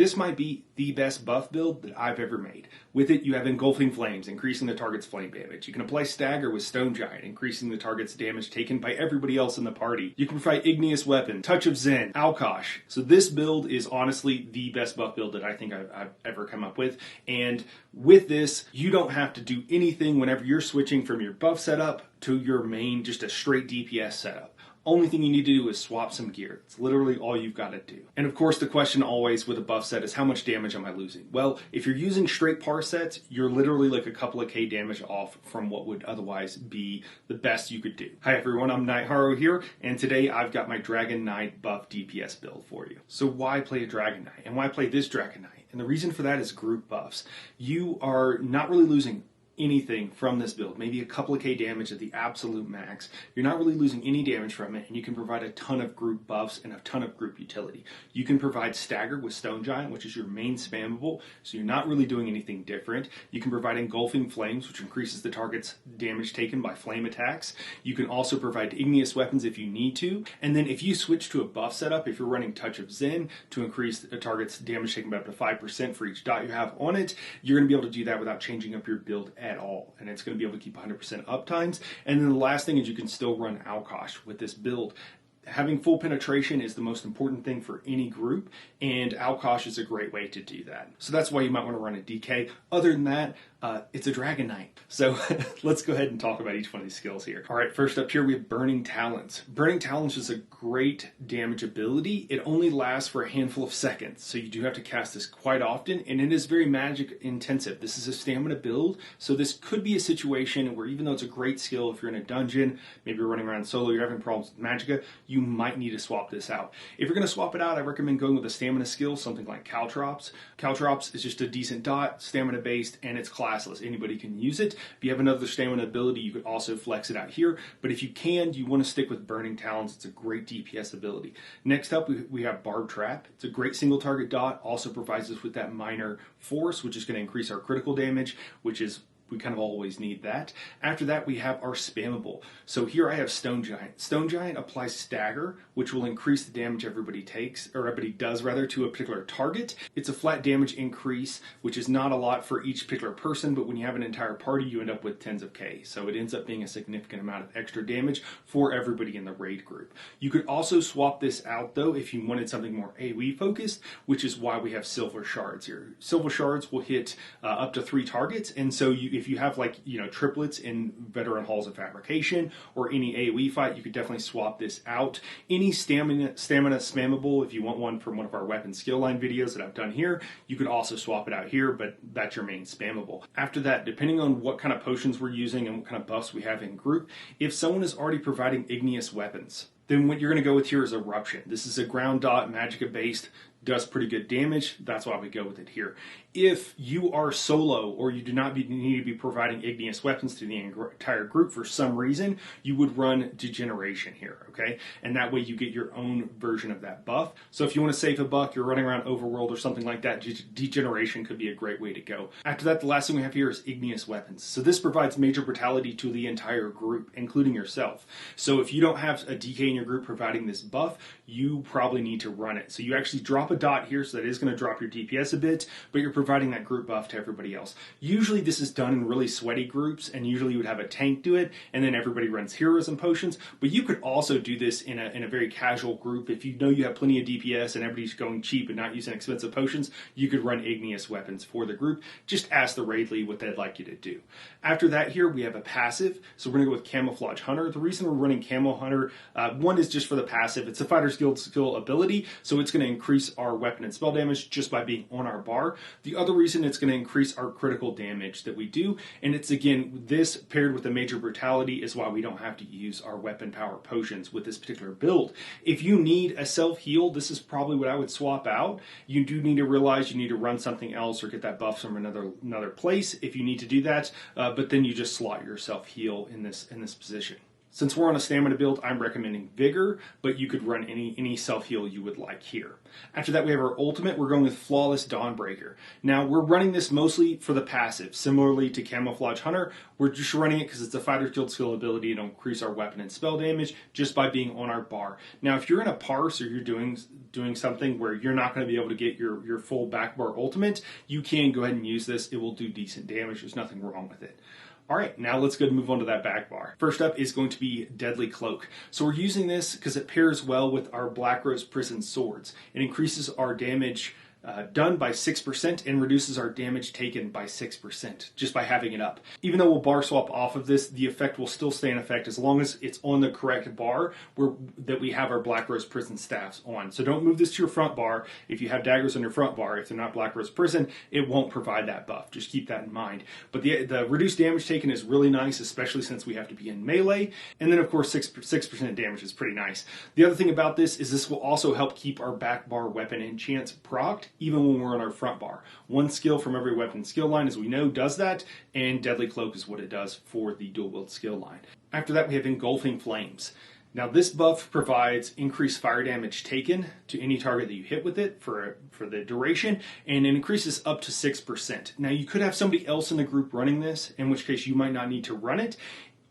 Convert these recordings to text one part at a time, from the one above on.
This might be the best buff build that I've ever made. With it, you have Engulfing Flames, increasing the target's flame damage. You can apply Stagger with Stone Giant, increasing the target's damage taken by everybody else in the party. You can provide Igneous Weapon, Touch of Zen, Alkosh. So this build is honestly the best buff build that I think I've ever come up with. And with this, you don't have to do anything whenever you're switching from your buff setup to your main, just a straight DPS setup. Only thing you need to do is swap some gear. It's literally all you've got to do. And of course, the question always with a buff set is how much damage am I losing? Well, if you're using straight par sets, you're literally like a couple of K damage off from what would otherwise be the best you could do. Hi everyone, I'm Nightharo here, and today I've got my Dragon Knight buff DPS build for you. So why play a Dragon Knight? And why play this Dragon Knight? And the reason for that is group buffs. You are not really losing anything from this build, maybe a couple of K damage at the absolute max. You're not really losing any damage from it, and you can provide a ton of group buffs and a ton of group utility. You can provide Stagger with Stone Giant, which is your main spammable, so you're not really doing anything different. You can provide Engulfing Flames, which increases the target's damage taken by flame attacks. You can also provide Igneous Weapons if you need to, and then if you switch to a buff setup, if you're running Touch of Zen to increase the target's damage taken by up to 5% for each dot you have on it, you're going to be able to do that without changing up your build at all, and it's going to be able to keep 100% uptimes. And then the last thing is you can still run Alkosh with this build. Having full penetration is the most important thing for any group, and Alkosh is a great way to do that. So that's why you might want to run a DK. Other than that, it's a Dragon Knight. So let's go ahead and talk about each one of these skills here. All right, first up here we have Burning Talons. Burning Talons is a great damage ability. It only lasts for a handful of seconds, so you do have to cast this quite often, and it is very magic intensive. This is a stamina build, so this could be a situation where even though it's a great skill, if you're in a dungeon, maybe you're running around solo, you're having problems with magicka, you might need to swap this out. If you're going to swap it out, I recommend going with a stamina skill, something like Caltrops. Caltrops is just a decent dot, stamina based, and it's classless. Anybody can use it. If you have another stamina ability, you could also flex it out here, but if you can, you want to stick with Burning Talons. It's a great DPS ability. Next up, we have Barb Trap. It's a great single target dot, also provides us with that minor force, which is going to increase our critical damage, which is we kind of always need that. After that, we have our spammable. So here I have Stone Giant. Stone Giant applies Stagger, which will increase the damage everybody takes, or everybody does rather, to a particular target. It's a flat damage increase, which is not a lot for each particular person, but when you have an entire party, you end up with tens of K. So it ends up being a significant amount of extra damage for everybody in the raid group. You could also swap this out though if you wanted something more AoE focused, which is why we have Silver Shards here. Silver Shards will hit up to 3 targets, and so if you have triplets in Veteran Halls of Fabrication or any AoE fight, you could definitely swap this out. Any stamina spammable, if you want one from one of our weapon skill line videos that I've done here, you could also swap it out here, but that's your main spammable. After that, depending on what kind of potions we're using and what kind of buffs we have in group, if someone is already providing Igneous Weapons, then what you're going to go with here is Eruption. This is a ground dot, magicka based, does pretty good damage. That's why we go with it here. If you are solo or you do not need to be providing Igneous Weapons to the entire group for some reason, you would run Degeneration here, okay? And that way you get your own version of that buff. So if you want to save a buck, you're running around Overworld or something like that, Degeneration could be a great way to go. After that, the last thing we have here is Igneous Weapons. So this provides major brutality to the entire group, including yourself. So if you don't have a DK in your group providing this buff, you probably need to run it. So you actually drop a dot here, so that is going to drop your DPS a bit, but you're providing that group buff to everybody else. Usually this is done in really sweaty groups, and usually you would have a tank do it, and then everybody runs heroes and potions, but you could also do this in a very casual group. If you know you have plenty of DPS and everybody's going cheap and not using expensive potions, you could run Igneous Weapons for the group. Just ask the raid lead what they'd like you to do. After that here, we have a passive, so we're going to go with Camouflage Hunter. The reason we're running Camo Hunter, one is just for the passive. It's a Fighter's Guild skill ability, so it's going to increase our weapon and spell damage just by being on our bar. The other reason, it's going to increase our critical damage that we do, and it's again, this paired with the major brutality is why we don't have to use our weapon power potions with this particular build. If you need a self-heal, this is probably what I would swap out. You do need to realize you need to run something else or get that buff from another place if you need to do that, but then you just slot your self-heal in this position. Since we're on a stamina build, I'm recommending Vigor, but you could run any self-heal you would like here. After that, we have our ultimate. We're going with Flawless Dawnbreaker. Now, we're running this mostly for the passive. Similarly to Camouflage Hunter, we're just running it because it's a fighter's guild skill ability to increase our weapon and spell damage just by being on our bar. Now, if you're in a parse or you're doing something where you're not going to be able to get your full back bar ultimate, you can go ahead and use this. It will do decent damage. There's nothing wrong with it. All right, now let's go and move on to that back bar. First up is going to be Deadly Cloak. So we're using this because it pairs well with our Black Rose Prison Swords. It increases our damage done by 6% and reduces our damage taken by 6% just by having it up. Even though we'll bar swap off of this, the effect will still stay in effect as long as it's on the correct bar that we have our Black Rose Prison staffs on. So don't move this to your front bar. If you have daggers on your front bar, if they're not Black Rose Prison, it won't provide that buff. Just keep that in mind. But the reduced damage taken is really nice, especially since we have to be in melee. And then of course 6% damage is pretty nice. The other thing about this is this will also help keep our back bar weapon enchants procced even when we're on our front bar. One skill from every weapon skill line, as we know, does that, and Deadly Cloak is what it does for the dual wield skill line. After that, we have Engulfing Flames. Now, this buff provides increased fire damage taken to any target that you hit with it for the duration, and it increases up to 6%. Now, you could have somebody else in the group running this, in which case you might not need to run it,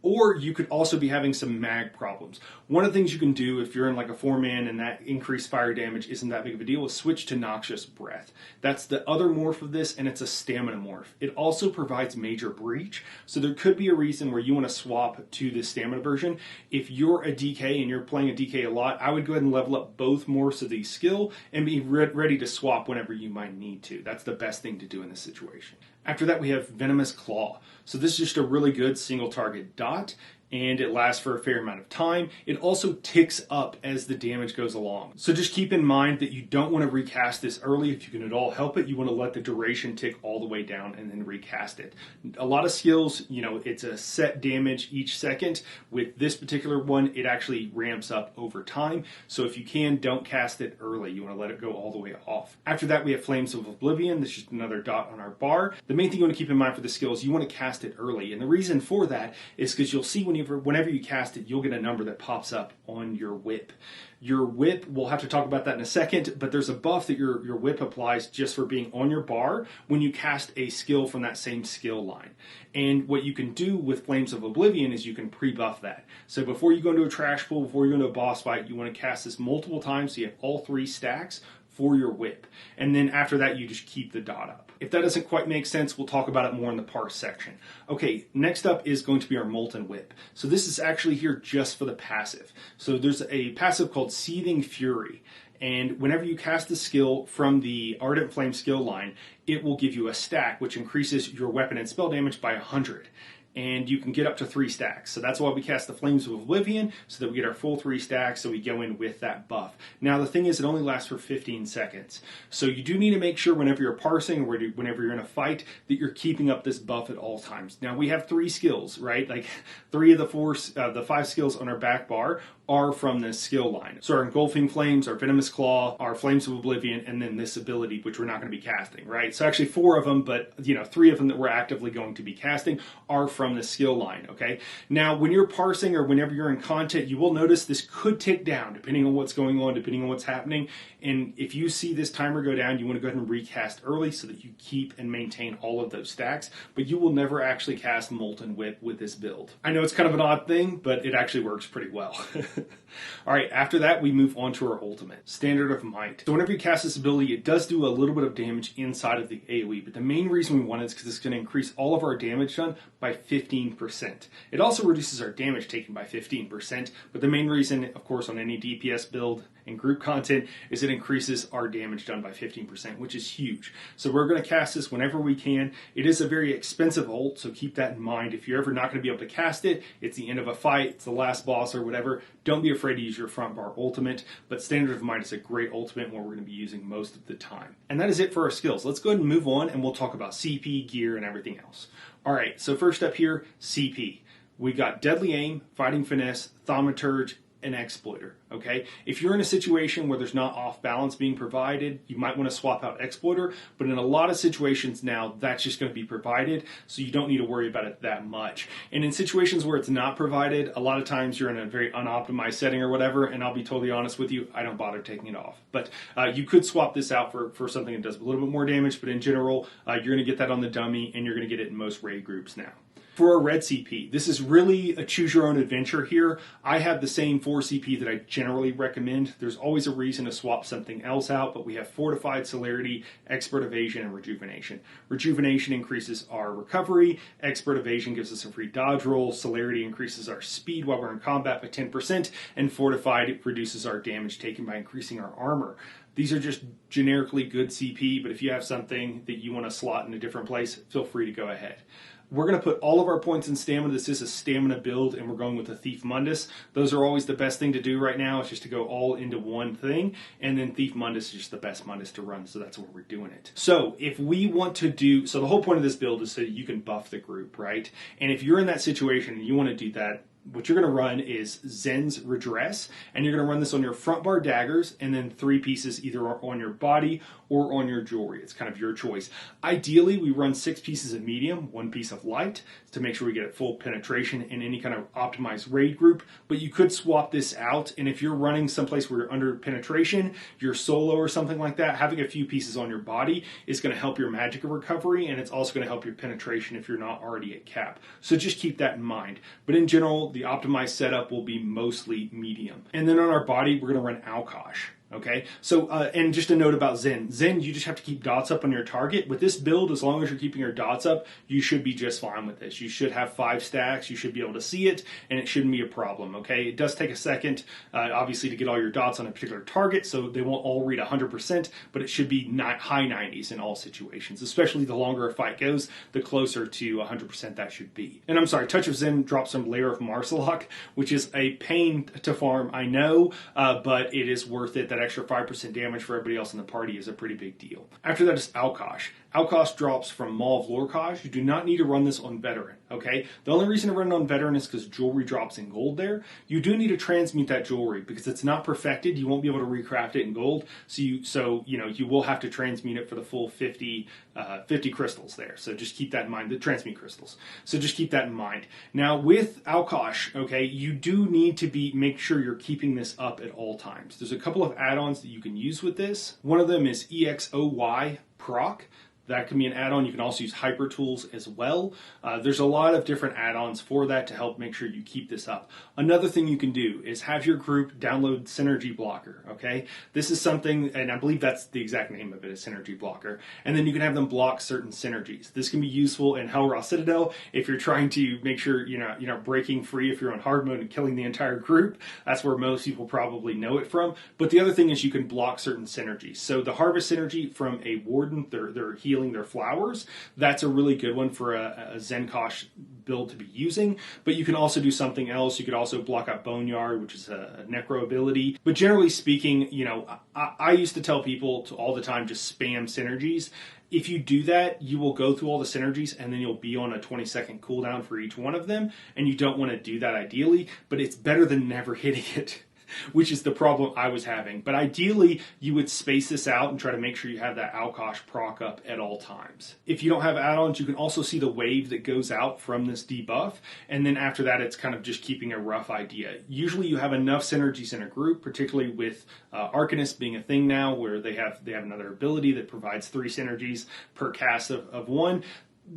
or you could also be having some mag problems. One of the things you can do if you're in like a 4-man and that increased fire damage isn't that big of a deal is switch to Noxious Breath. That's the other morph of this, and it's a stamina morph. It also provides Major Breach, so there could be a reason where you want to swap to the stamina version. If you're a DK and you're playing a DK a lot, I would go ahead and level up both morphs of the skill and be ready to swap whenever you might need to. That's the best thing to do in this situation. After that, we have Venomous Claw. So this is just a really good single target dot, and it lasts for a fair amount of time. It also ticks up as the damage goes along. So just keep in mind that you don't want to recast this early. If you can at all help it, you want to let the duration tick all the way down and then recast it. A lot of skills, it's a set damage each second. With this particular one, it actually ramps up over time. So if you can, don't cast it early. You want to let it go all the way off. After that, we have Flames of Oblivion. This is just another dot on our bar. The main thing you want to keep in mind for the skill is you want to cast it early. And the reason for that is because you'll see whenever you cast it, you'll get a number that pops up on your whip. Your whip, we'll have to talk about that in a second, but there's a buff that your whip applies just for being on your bar when you cast a skill from that same skill line. And what you can do with Flames of Oblivion is you can pre-buff that. So before you go into a trash pool, before you go into a boss fight, you want to cast this multiple times so you have all 3 stacks for your whip. And then after that, you just keep the dot up. If that doesn't quite make sense, we'll talk about it more in the parse section. Okay, next up is going to be our Molten Whip. So this is actually here just for the passive. So there's a passive called Seething Fury. And whenever you cast the skill from the Ardent Flame skill line, it will give you a stack, which increases your weapon and spell damage by 100. And you can get up to 3 stacks. So that's why we cast the Flames of Oblivion, so that we get our full 3 stacks, so we go in with that buff. Now the thing is, it only lasts for 15 seconds. So you do need to make sure whenever you're parsing, or whenever you're in a fight, that you're keeping up this buff at all times. Now we have 3 skills, right? Like 3 of the 5 skills on our back bar are from this skill line. So our Engulfing Flames, our Venomous Claw, our Flames of Oblivion, and then this ability, which we're not going to be casting, right? So actually 4 of them, but 3 of them that we're actively going to be casting are from the skill line, okay? Now, when you're parsing or whenever you're in content, you will notice this could tick down depending on what's going on, depending on what's happening. And if you see this timer go down, you want to go ahead and recast early so that you keep and maintain all of those stacks, but you will never actually cast Molten Whip with this build. I know it's kind of an odd thing, but it actually works pretty well. All right, after that, we move on to our ultimate, Standard of Might. So whenever you cast this ability, it does do a little bit of damage inside of the AoE, but the main reason we want it is because it's going to increase all of our damage done by 15%. It also reduces our damage taken by 15%, but the main reason, of course, on any DPS build and group content is it increases our damage done by 15%, which is huge. So we're going to cast this whenever we can. It is a very expensive ult, so keep that in mind. If you're ever not going to be able to cast it, it's the end of a fight, it's the last boss or whatever, don't be afraid to use your front bar ultimate, but Standard of Might is a great ultimate one we're going to be using most of the time. And that is it for our skills. Let's go ahead and move on and we'll talk about CP, gear, and everything else. Alright, so first up here, CP. We got Deadly Aim, Fighting Finesse, Thaumaturge, an exploiter, okay? If you're in a situation where there's not off balance being provided, you might want to swap out exploiter, but in a lot of situations now, that's just going to be provided, so you don't need to worry about it that much. And in situations where it's not provided, a lot of times you're in a very unoptimized setting or whatever, and I'll be totally honest with you, I don't bother taking it off. But you could swap this out for something that does a little bit more damage, but in general, you're going to get that on the dummy, and you're going to get it in most raid groups now. For a red CP, this is really a choose your own adventure here. I have the same 4 CP that I generally recommend. There's always a reason to swap something else out, but we have Fortified, Celerity, Expert Evasion, and Rejuvenation. Rejuvenation increases our recovery, Expert Evasion gives us a free dodge roll, Celerity increases our speed while we're in combat by 10%, and Fortified reduces our damage taken by increasing our armor. These are just generically good CP, but if you have something that you want to slot in a different place, feel free to go ahead. We're going to put all of our points in stamina. This is a stamina build, and we're going with the Thief Mundus. Those are always the best thing to do right now. It's just to go all into one thing, and then Thief Mundus is just the best Mundus to run, so that's where we're doing it. So if we want to do, so the whole point of this build is so you can buff the group, right? And if you're in that situation and you want to do that, what you're going to run is Zen's Redress, and you're going to run this on your front bar daggers, and then 3 pieces either on your body or on your jewelry. It's kind of your choice. Ideally, we run 6 pieces of medium, 1 piece of light, to make sure we get full penetration in any kind of optimized raid group, but you could swap this out, and if you're running someplace where you're under penetration, you're solo or something like that, having a few pieces on your body is going to help your magic recovery, and it's also going to help your penetration if you're not already at cap. So just keep that in mind. But in general, the optimized setup will be mostly medium. And then on our body, we're going to run Alkosh. Okay, so, and just a note about Zen. Zen, you just have to keep dots up on your target. With this build, as long as you're keeping your dots up, you should be just fine with this. You should have 5 stacks, you should be able to see it, and it shouldn't be a problem, okay? It does take a second, obviously, to get all your dots on a particular target, so they won't all read 100%, but it should be high 90s in all situations, especially the longer a fight goes, the closer to 100% that should be. And I'm sorry, Touch of Zen drops some Lair of Marsalok, which is a pain to farm, I know, but it is worth it. That extra 5% damage for everybody else in the party is a pretty big deal. After that is Alkosh. Alkosh drops from Maw of Lorkosh. You do not need to run this on Veteran, okay? The only reason to run it on Veteran is because jewelry drops in gold there. You do need to transmute that jewelry because it's not perfected. You won't be able to recraft it in gold, so you will have to transmute it for the full 50 crystals there. So just keep that in mind, the transmute crystals. So just keep that in mind. Now with Alkosh, okay, you do need to make sure you're keeping this up at all times. There's a couple of add-ons that you can use with this. One of them is EXOY proc. That can be an add-on. You can also use Hyper Tools as well. There's a lot of different add-ons for that to help make sure you keep this up. Another thing you can do is have your group download Synergy Blocker, okay? This is something, and I believe that's the exact name of it, is Synergy Blocker. And then you can have them block certain synergies. This can be useful in Hellraw Citadel if you're trying to make sure you're not breaking free if you're on hard mode and killing the entire group. That's where most people probably know it from. But the other thing is you can block certain synergies. So the Harvest Synergy from a Warden, they're healing their flowers. That's a really good one for a Zenkosh build to be using, but you can also do something else. You could also block out Boneyard, which is a necro ability. But generally speaking, I used to tell people to all the time just spam synergies. If you do that, you will go through all the synergies and then you'll be on a 20-second cooldown for each one of them, and you don't want to do that ideally, but it's better than never hitting it. Which is the problem I was having. But ideally, you would space this out and try to make sure you have that Alkosh proc up at all times. If you don't have add-ons, you can also see the wave that goes out from this debuff, and then after that, it's kind of just keeping a rough idea. Usually you have enough synergies in a group, particularly with Arcanist being a thing now, where they have another ability that provides 3 synergies per cast of 1.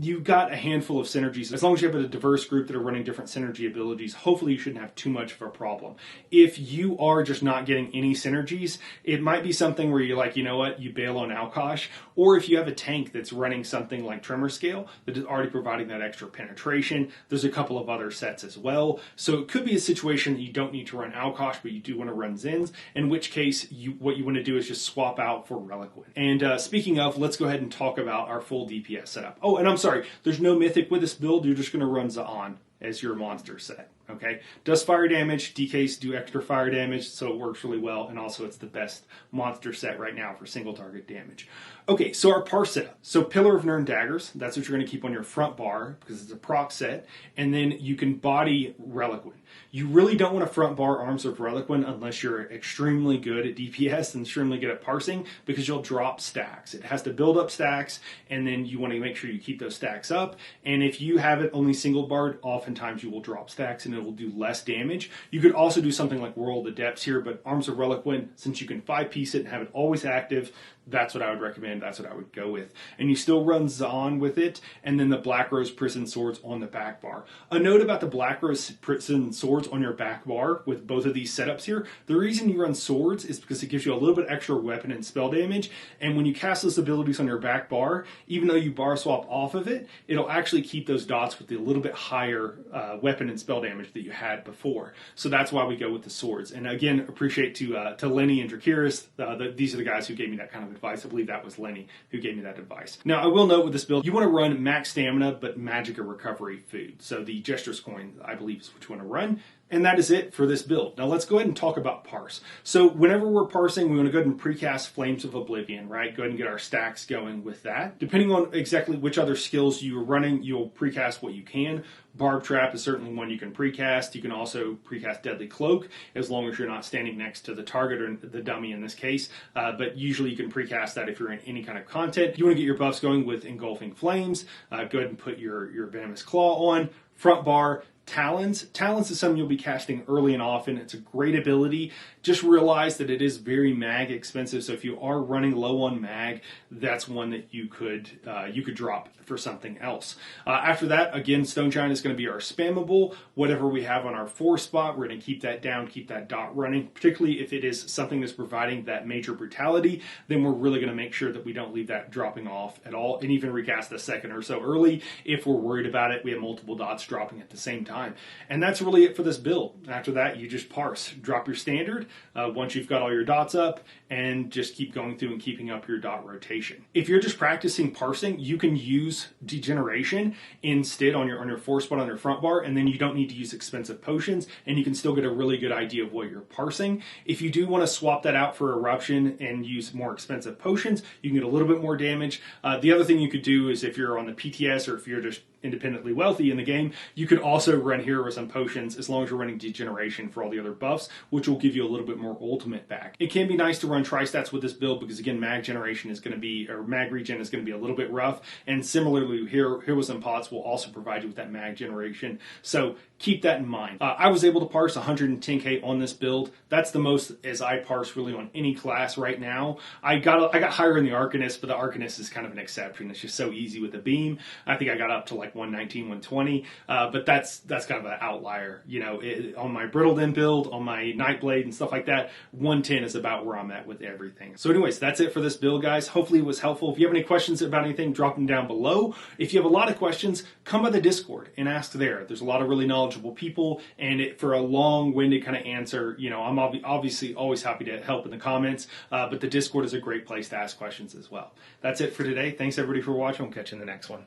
You've got a handful of synergies. As long as you have a diverse group that are running different synergy abilities, hopefully you shouldn't have too much of a problem. If you are just not getting any synergies, it might be something where you're like, you know what, you bail on Alkosh, or if you have a tank that's running something like Tremor Scale that is already providing that extra penetration, there's a couple of other sets as well. So it could be a situation that you don't need to run Alkosh, but you do want to run Zins, in which case what you want to do is just swap out for Reliquid. And speaking of, let's go ahead and talk about our full DPS setup. Oh, and I'm sorry, there's no mythic with this build. You're just going to run Zaan as your monster set, okay? Does fire damage, DKs do extra fire damage, so it works really well, and also it's the best monster set right now for single target damage. Okay, so our parse setup. So Pillar of Nirn daggers, that's what you're going to keep on your front bar because it's a proc set, and then you can body Reliquin. You really don't want to front bar Arms of Reliquin unless you're extremely good at DPS and extremely good at parsing, because you'll drop stacks. It has to build up stacks, and then you want to make sure you keep those stacks up. And if you have it only single barred, oftentimes you will drop stacks and it will do less damage. You could also do something like Whirl the Depths here, but Arms of Reliquin, since you can 5-piece it and have it always active, that's what I would recommend. That's what I would go with. And you still run Zahn with it, and then the Black Rose Prison Swords on the back bar. A note about the Black Rose Prison Swords on your back bar with both of these setups here, the reason you run swords is because it gives you a little bit extra weapon and spell damage, and when you cast those abilities on your back bar, even though you bar swap off of it, it'll actually keep those dots with the little bit higher weapon and spell damage that you had before. So that's why we go with the swords. And again, appreciate to Lenny and Drakiris. These are the guys who gave me that kind of advice. I believe that was Lenny who gave me that advice. Now, I will note with this build, you want to run max stamina, but Magicka recovery food. So the Jester's Coin, I believe, is what you want to run. And that is it for this build. Now let's go ahead and talk about parse. So whenever we're parsing, we want to go ahead and precast Flames of Oblivion, right? Go ahead and get our stacks going with that. Depending on exactly which other skills you are running, you'll precast what you can. Barb Trap is certainly one you can precast. You can also precast Deadly Cloak, as long as you're not standing next to the target or the dummy in this case. But usually you can precast that if you're in any kind of content. You want to get your buffs going with Engulfing Flames. Go ahead and put your Venomous Claw on. Front bar, Talons. Talons is something you'll be casting early and often. It's a great ability. Just realize that it is very mag expensive, so if you are running low on mag, that's one that you could drop for something else. After that, again, Stone Giant is going to be our spammable. Whatever we have on our 4 spot, we're going to keep that down, keep that dot running. Particularly if it is something that's providing that major brutality, then we're really going to make sure that we don't leave that dropping off at all, and even recast a second or so early if we're worried about it. We have multiple dots dropping at the same time. And that's really it for this build. After that, you just parse. Drop your standard once you've got all your dots up, and just keep going through and keeping up your dot rotation. If you're just practicing parsing, you can use Degeneration instead on your 4 spot on your front bar, and then you don't need to use expensive potions, and you can still get a really good idea of what you're parsing. If you do want to swap that out for Eruption and use more expensive potions, you can get a little bit more damage. The other thing you could do is if you're on the PTS or if you're just independently wealthy in the game, you could also run Heroes and Potions as long as you're running Degeneration for all the other buffs, which will give you a little bit more ultimate back. It can be nice to run Tri-Stats with this build because, again, Mag Generation is going to be, or Mag Regen is going to be a little bit rough, and similarly, Heroes and Pots will also provide you with that Mag Generation, so keep that in mind. I was able to parse 110k on this build. That's the most as I parse really on any class right now. I got higher in the Arcanist, but the Arcanist is kind of an exception. It's just so easy with the beam. I think I got up to like 119, 120, but that's kind of an outlier. You know, on my Brittled In build, on my Nightblade and stuff like that, 110 is about where I'm at with everything. So anyways, that's it for this build, guys. Hopefully it was helpful. If you have any questions about anything, drop them down below. If you have a lot of questions, come by the Discord and ask there. There's a lot of really knowledgeable people, and for a long-winded kind of answer, you know, I'm obviously always happy to help in the comments, but the Discord is a great place to ask questions as well. That's it for today. Thanks everybody for watching. We'll catch you in the next one.